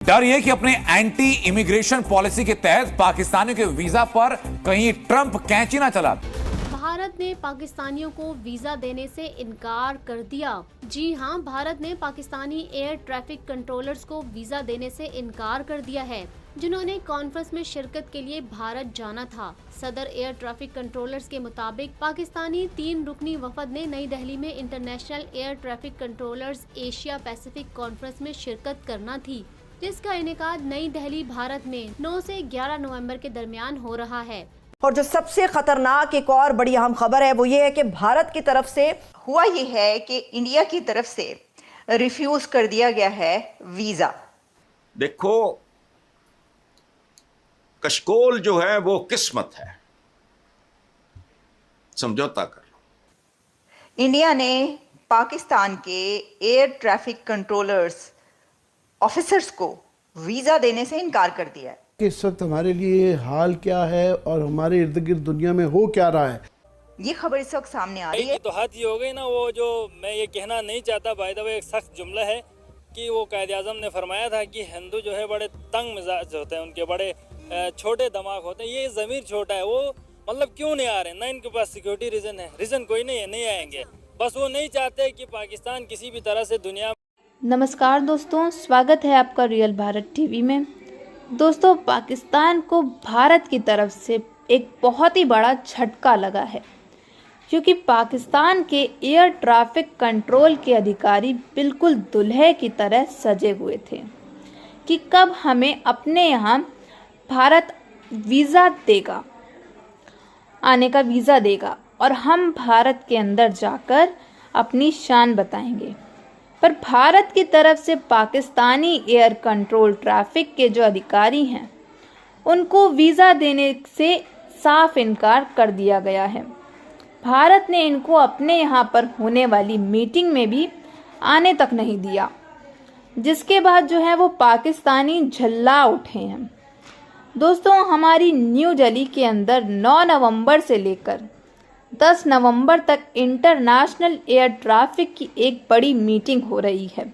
डर यह कि अपने एंटी इमिग्रेशन पॉलिसी के तहत पाकिस्तानियों के वीजा पर कहीं ट्रंप कैंची ना चला। भारत ने पाकिस्तानियों को वीजा देने से इनकार कर दिया। जी हां, भारत ने पाकिस्तानी एयर ट्रैफिक कंट्रोलर्स को वीजा देने से इनकार कर दिया है, जिन्होंने कॉन्फ्रेंस में शिरकत के लिए भारत जाना था। सदर एयर ट्रैफिक कंट्रोलर्स के मुताबिक पाकिस्तानी 3 रुकनी वफद ने नई दिल्ली में international air traffic controllers Asia Pacific conference में शिरकत करना थी, जिसका इनेकाद नई दिल्ली भारत में 9 से 11 नवंबर के दरमियान हो रहा है। और जो सबसे खतरनाक एक और बड़ी अहम खबर है वो ये है कि भारत की तरफ से हुआ ये है कि इंडिया की तरफ से रिफ्यूज कर दिया गया है वीजा। देखो, कशकोल जो है वो किस्मत है, समझौता कर लो। इंडिया ने पाकिस्तान के एयर ट्रैफिक कंट्रोलर्स ऑफिसर्स को वीजा देने से इनकार कर दिया है। कि इस वक्त हमारे लिए हाल क्या है और हमारे इर्द गिर्द दुनिया में हो क्या रहा है, ये खबर इस वक्त सामने आ रही है। तो हद ये हो गई ना, वो जो मैं ये कहना नहीं चाहता, बाय द वे एक सख्त जुमला है कि वो कायद आज़म ने फरमाया था कि हिंदू जो है बड़े तंग मिजाज होते हैं, उनके बड़े छोटे दिमाग होते हैं। ये ज़मीर छोटा है, वो मतलब क्यों नहीं आ रहे? ना इनके पास सिक्योरिटी रीज़न है, रीज़न कोई नहीं है, नहीं आएंगे। बस वो नहीं चाहते कि पाकिस्तान किसी भी तरह से दुनिया। नमस्कार दोस्तों, स्वागत है आपका रियल भारत टीवी में। दोस्तों, पाकिस्तान को भारत की तरफ से एक बहुत ही बड़ा झटका लगा है, क्योंकि पाकिस्तान के एयर ट्रैफिक कंट्रोल के अधिकारी बिल्कुल दुल्हे की तरह सजे हुए थे कि कब हमें अपने यहाँ भारत वीज़ा देगा, आने का वीज़ा देगा और हम भारत के अंदर जाकर अपनी शान बताएंगे। पर भारत की तरफ से पाकिस्तानी एयर कंट्रोल ट्रैफिक के जो अधिकारी हैं, उनको वीज़ा देने से साफ इनकार कर दिया गया है। भारत ने इनको अपने यहाँ पर होने वाली मीटिंग में भी आने तक नहीं दिया, जिसके बाद जो है वो पाकिस्तानी झल्ला उठे हैं। दोस्तों, हमारी न्यू दिल्ली के अंदर 9 नवंबर से लेकर 10 नवंबर तक इंटरनेशनल एयर ट्रैफिक की एक बड़ी मीटिंग हो रही है।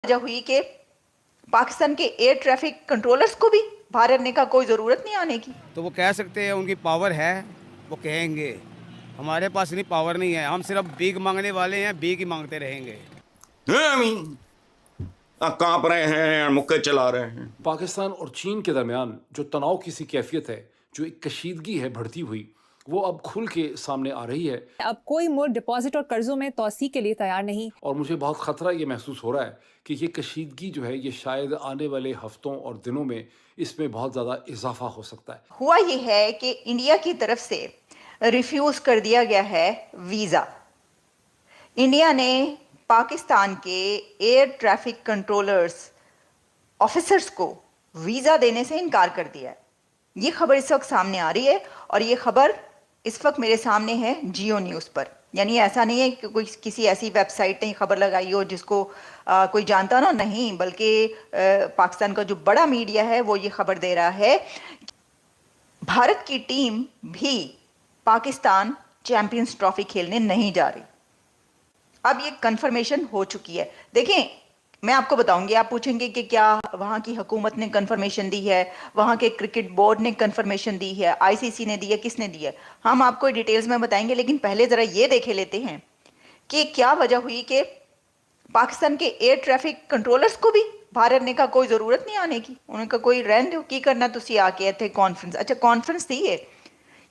वजह हुई कि पाकिस्तान के एयर ट्रैफिक कंट्रोलर्स को भी भारत ने कहा कोई ज़रूरत नहीं आने की। तो वो कह सकते हैं, उनकी पावर है, वो कहेंगे। हमारे पास इतनी पावर नहीं है, हम सिर्फ भीख मांगने वाले हैं, भीख ही मांगते रहेंगे। कांप रहे हैं, मुक्के चला रहे हैं। पाकिस्तान और चीन के दरमियान जो तनाव की सी कैफियत है, जो एक कशीदगी है बढ़ती हुई, वो अब खुल के सामने आ रही है। अब कोई मुल्क डिपॉजिट और कर्जों में तौसी के लिए तैयार नहीं, और मुझे बहुत खतरा ये महसूस हो रहा है कि ये कशीदगी जो है, ये शायद आने वाले हफ्तों और दिनों में इसमें बहुत ज़्यादा इजाफा हो सकता है। हुआ ये है कि इंडिया की तरफ से रिफ्यूज कर दिया गया है वीज़ा। इंडिया ने पाकिस्तान के एयर ट्रैफिक कंट्रोलर्स ऑफिसर्स को वीज़ा देने से इनकार कर दिया है। ये खबर इस वक्त सामने आ रही है और ये खबर इस वक्त मेरे सामने है जियो न्यूज़ पर। यानी ऐसा नहीं है कि कोई किसी ऐसी वेबसाइट ने खबर लगाई हो जिसको कोई जानता ना, नहीं, बल्कि पाकिस्तान का जो बड़ा मीडिया है वो ये खबर दे रहा है। भारत की टीम भी पाकिस्तान चैंपियंस ट्रॉफी खेलने नहीं जा रही। अब ये कंफर्मेशन हो चुकी है। देखें, मैं आपको बताऊंगी, आप पूछेंगे कि क्या वहाँ की हुकूमत ने कंफर्मेशन दी है, वहाँ के क्रिकेट बोर्ड ने कंफर्मेशन दी है, आईसीसी ने दी है, किसने दी है? हम आपको डिटेल्स में बताएंगे, लेकिन पहले ज़रा ये देखे लेते हैं कि क्या वजह हुई कि पाकिस्तान के एयर ट्रैफिक कंट्रोलर्स को भी भारत ने कहा कोई ज़रूरत नहीं आने की। उन्होंने कहा कोई रहन दो, की करना तुसी आके थे कॉन्फ्रेंस। अच्छा, कॉन्फ्रेंस थी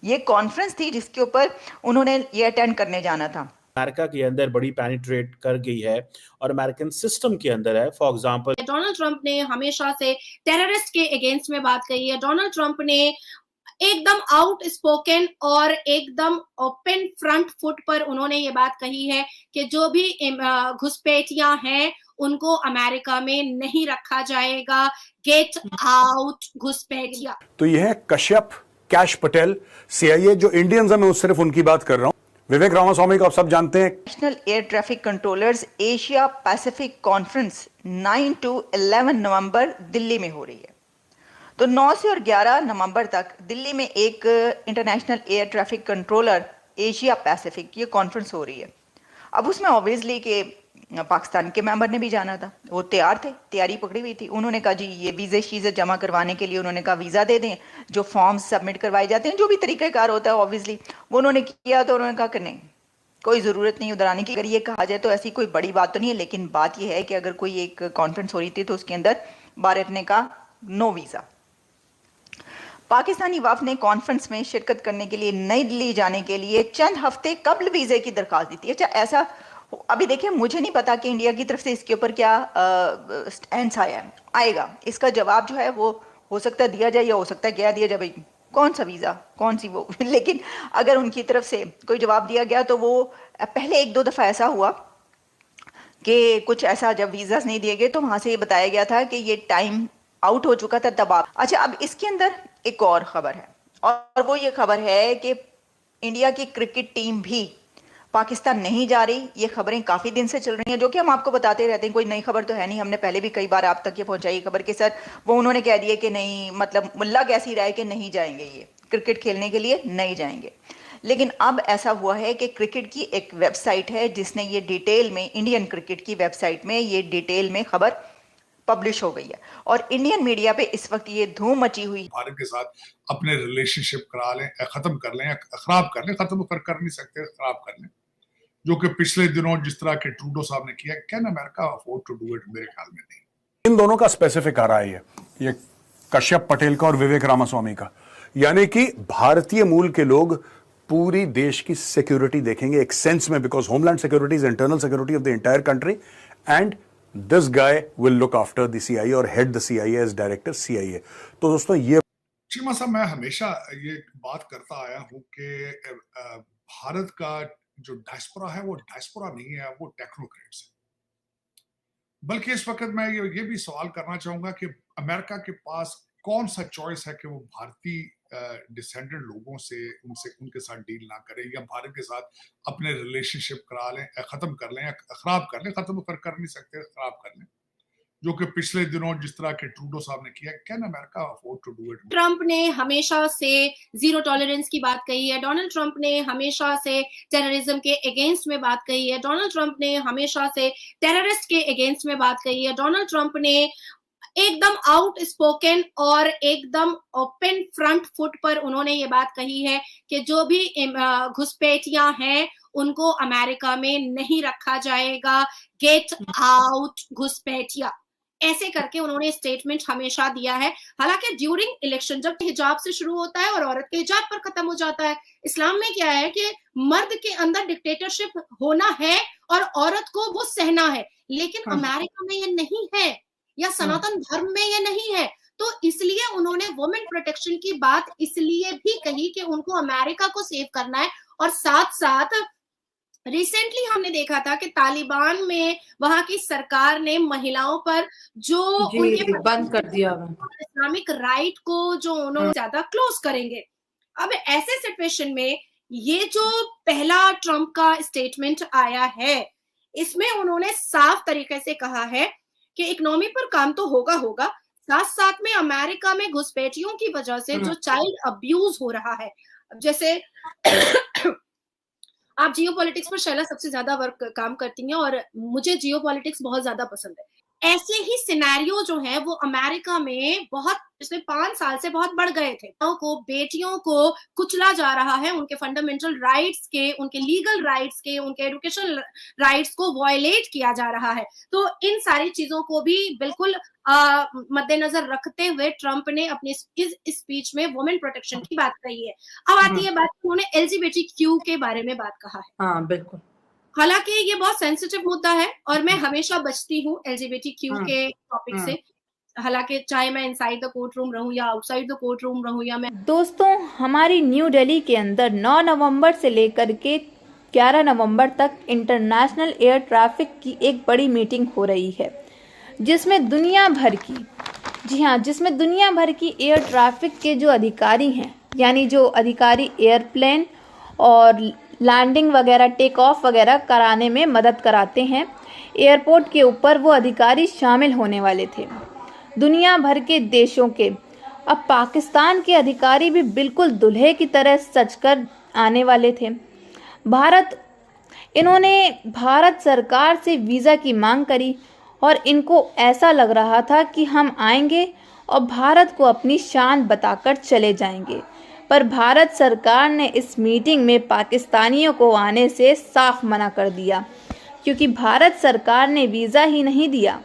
ये कॉन्फ्रेंस थी जिसके ऊपर उन्होंने ये अटेंड करने जाना था। अमेरिका के अंदर बड़ी पेनिट्रेट कर गई है और अमेरिकन सिस्टम के अंदर है। फॉर एग्जांपल, डोनाल्ड ट्रंप ने हमेशा से टेररिस्ट के अगेंस्ट में बात कही है। डोनाल्ड ट्रंप ने एकदम आउट स्पोकन और एकदम ओपन फ्रंट फुट पर उन्होंने ये बात कही है कि जो भी घुसपैठियां हैं उनको अमेरिका में नहीं रखा जाएगा। गेट आउट घुसपैठिया। तो ये है कश्यप कैश पटेल, सीआईए। जो इंडियंस हैं, मैं सिर्फ उनकी बात कर रहा हूँ। विवेक रामास्वामी को आप सब जानते हैं। National air traffic controllers Asia Pacific conference 9 to 11 नवंबर दिल्ली में हो रही है। तो 9 से और 11 नवंबर तक दिल्ली में एक international air traffic controller Asia Pacific ये कॉन्फ्रेंस हो रही है। अब उसमें ऑब्वियसली कि पाकिस्तान के मेंबर ने भी जाना था, वो तैयार थे, तैयारी पकड़ी हुई थी। उन्होंने कहा जी ये वीज़े शीज़े जमा करवाने के लिए उन्होंने कहा वीज़ा दे दें, जो फॉर्म्स सबमिट करवाए जाते हैं, जो भी तरीक़ाकार होता है ऑब्वियसली वो उन्होंने किया। तो उन्होंने कहा कि नहीं, कोई ज़रूरत नहीं उधर आने की। अगर ये कहा जाए तो ऐसी कोई बड़ी बात तो नहीं है, लेकिन बात यह है कि अगर कोई एक कॉन्फ्रेंस हो रही थी तो उसके अंदर भारत ने कहा नो वीज़ा। पाकिस्तानी वफ़द ने कॉन्फ्रेंस में शिरकत करने के लिए नई दिल्ली जाने के लिए चंद हफ्ते कबल वीज़े की दरख्वास्त दी थी। अच्छा, ऐसा अभी देखिए, मुझे नहीं पता कि इंडिया की तरफ से इसके ऊपर क्या स्टैंड आएगा। इसका जवाब जो है वो हो सकता है दिया जाए या हो सकता है क्या दिया जाए, भाई कौन सा वीज़ा, कौन सी वो लेकिन अगर उनकी तरफ से कोई जवाब दिया गया तो वो पहले एक दो दफ़ा ऐसा हुआ कि कुछ ऐसा जब वीज़ास नहीं दिए गए तो वहाँ से ये बताया गया था कि ये टाइम आउट हो चुका था तब आप। अच्छा, अब इसके अंदर एक और ख़बर है और वो ये खबर है कि इंडिया की क्रिकेट टीम भी पाकिस्तान नहीं जा रही। ये खबरें काफ़ी दिन से चल रही हैं, जो कि हम आपको बताते रहते हैं, कोई नई खबर तो है नहीं। हमने पहले भी कई बार आप तक ये पहुंचाई खबर के सर वो उन्होंने कह दिया कि नहीं, मतलब मुल्ला कैसी राय कि नहीं जाएंगे, ये क्रिकेट खेलने के लिए नहीं जाएंगे। लेकिन अब ऐसा हुआ है कि क्रिकेट की एक वेबसाइट है जिसने ये डिटेल में, इंडियन क्रिकेट की वेबसाइट में ये डिटेल में खबर पब्लिश हो गई है और इंडियन मीडिया पे इस वक्त ये धूम मची हुई। भारत के साथ अपने रिलेशनशिप करा लें, खत्म कर लें, खराब कर लें, खत्म कर नहीं सकते, खराब कर लें, जो कि पिछले दिनों जिस तरह के ट्रूडो साहब ने किया। Can America afford to do it? मेरे ख्याल में नहीं। इन दोनों का स्पेसिफिक आ रहा है ये कश्यप पटेल का और विवेक रामास्वामी का, यानी कि भारतीय मूल के लोग पूरी देश की सिक्योरिटी देखेंगे एक सेंस में, because homeland security is internal security of the entire country and this guy will look after the CIA और head the CIA as director CIA. तो दोस्तों ये चीमा साहब, मैं हमेशा ये बात करता आया हूं कि भारत का जो डायस्पोरा है वो डायस्पोरा नहीं है, वो टेक्नोक्रेट्स है। बल्कि इस वक्त मैं ये भी सवाल करना चाहूंगा कि अमेरिका के पास कौन सा चॉइस है कि वो भारतीय डिसेंडेंट लोगों से उनके साथ डील ना करें या भारत के साथ अपने रिलेशनशिप करा लें, खत्म कर लें, खराब कर लें, खत्म कर नहीं सकते, खराब कर लें, जो कि पिछले दिनों जिस तरह के ट्रूडो साहब ने किया। Can America afford to do it? Trump ने हमेशा से जीरो टॉलरेंस की बात कही है, डोनाल्ड ट्रंप ने हमेशा से टेररिज्म के अगेंस्ट में बात कही है, डोनाल्ड ट्रंप ने हमेशा से टेररिस्ट के अगेंस्ट में बात कही है, डोनाल्ड ट्रंप ने एकदम आउट स्पोकन और एकदम ओपन फ्रंट फुट पर उन्होंने ये बात कही है कि जो भी घुसपैठियां हैं उनको अमेरिका में नहीं रखा जाएगा, गेट आउट घुसपैठिया, ऐसे करके उन्होंने स्टेटमेंट हमेशा दिया है। हालांकि ड्यूरिंग इलेक्शन जब हिजाब से शुरू होता है और औरत के हिजाब पर खत्म हो जाता है, इस्लाम में क्या है कि मर्द के अंदर डिक्टेटरशिप होना है और औरत को वो सहना है, लेकिन अमेरिका में ये नहीं है या सनातन धर्म में ये नहीं है। तो इसलिए उन्होंने वुमेन प्रोटेक्शन की बात इसलिए भी कही कि उनको अमेरिका को सेव करना है। और साथ साथ रिसेंटली हमने देखा था कि तालिबान में वहां की सरकार ने महिलाओं पर जो उनके बंद कर दिया इस्लामिक राइट को जो उन्होंने ज्यादा क्लोज करेंगे। अब ऐसे सिचुएशन में ये जो पहला ट्रंप का स्टेटमेंट आया है, इसमें उन्होंने साफ तरीके से कहा है कि इकोनॉमी पर काम तो होगा, साथ साथ में अमेरिका में घुसपैठियों की वजह से जो चाइल्ड अब्यूज हो रहा है, जैसे आप जियोपॉलिटिक्स पर शैला सबसे ज्यादा वर्क काम करती हैं और मुझे जियोपॉलिटिक्स बहुत ज्यादा पसंद है। ऐसे ही सिनेरियो जो है वो अमेरिका में बहुत पिछले 5 साल से बहुत बढ़ गए थे। को बेटियों को कुचला जा रहा है, उनके फंडामेंटल राइट्स के, उनके लीगल राइट्स के, उनके एजुकेशन राइट्स को वायलेट किया जा रहा है। तो इन सारी चीजों को भी बिल्कुल मद्देनजर रखते हुए ट्रंप ने अपनी इस स्पीच में वुमेन प्रोटेक्शन की बात कही है। अब आती है बात, उन्होंने LGBTQ के बारे में बात कहा है। हाँ बिल्कुल, हालांकि ये बहुत सेंसिटिव मुद्दा है और मैं हमेशा बचती हूँ LGBTQ के टॉपिक से, हालांकि चाहे मैं इनसाइड द कोर्ट रूम रहूं या आउटसाइड द कोर्ट रूम रहूं या मैं। दोस्तों, हमारी न्यू दिल्ली के अंदर 9 नवंबर से लेकर के 11 नवंबर तक इंटरनेशनल एयर ट्रैफिक की एक बड़ी मीटिंग हो रही है, जिसमें दुनिया भर की, जी हाँ, जिसमें दुनिया भर की एयर ट्रैफिक के जो अधिकारी हैं, यानी जो अधिकारी एयरप्लेन और लैंडिंग वगैरह, टेक ऑफ वगैरह कराने में मदद कराते हैं, एयरपोर्ट के ऊपर वो अधिकारी शामिल होने वाले थे दुनिया भर के देशों के। अब पाकिस्तान के अधिकारी भी बिल्कुल दुल्हे की तरह सजकर आने वाले थे। भारत इन्होंने भारत सरकार से वीज़ा की मांग करी और इनको ऐसा लग रहा था कि हम आएंगे और भारत को अपनी शान बताकर चले जाएंगे। पर भारत सरकार ने इस मीटिंग में पाकिस्तानियों को आने से साफ मना कर दिया, क्योंकि भारत सरकार ने वीज़ा ही नहीं दिया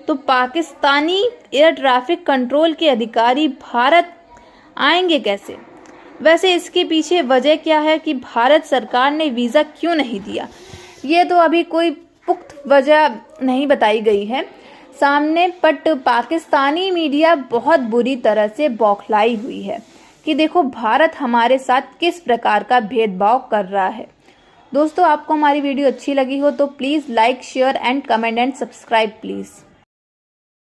तो पाकिस्तानी एयर ट्रैफिक कंट्रोल के अधिकारी भारत आएंगे कैसे। वैसे इसके पीछे वजह क्या है कि भारत सरकार ने वीज़ा क्यों नहीं दिया, ये तो अभी कोई पुख्त वजह नहीं बताई गई है सामने। बट पाकिस्तानी मीडिया बहुत बुरी तरह से बौखलाई हुई है कि देखो भारत हमारे साथ किस प्रकार का भेदभाव कर रहा है। दोस्तों, आपको हमारी वीडियो अच्छी लगी हो तो please like, share and comment and subscribe please.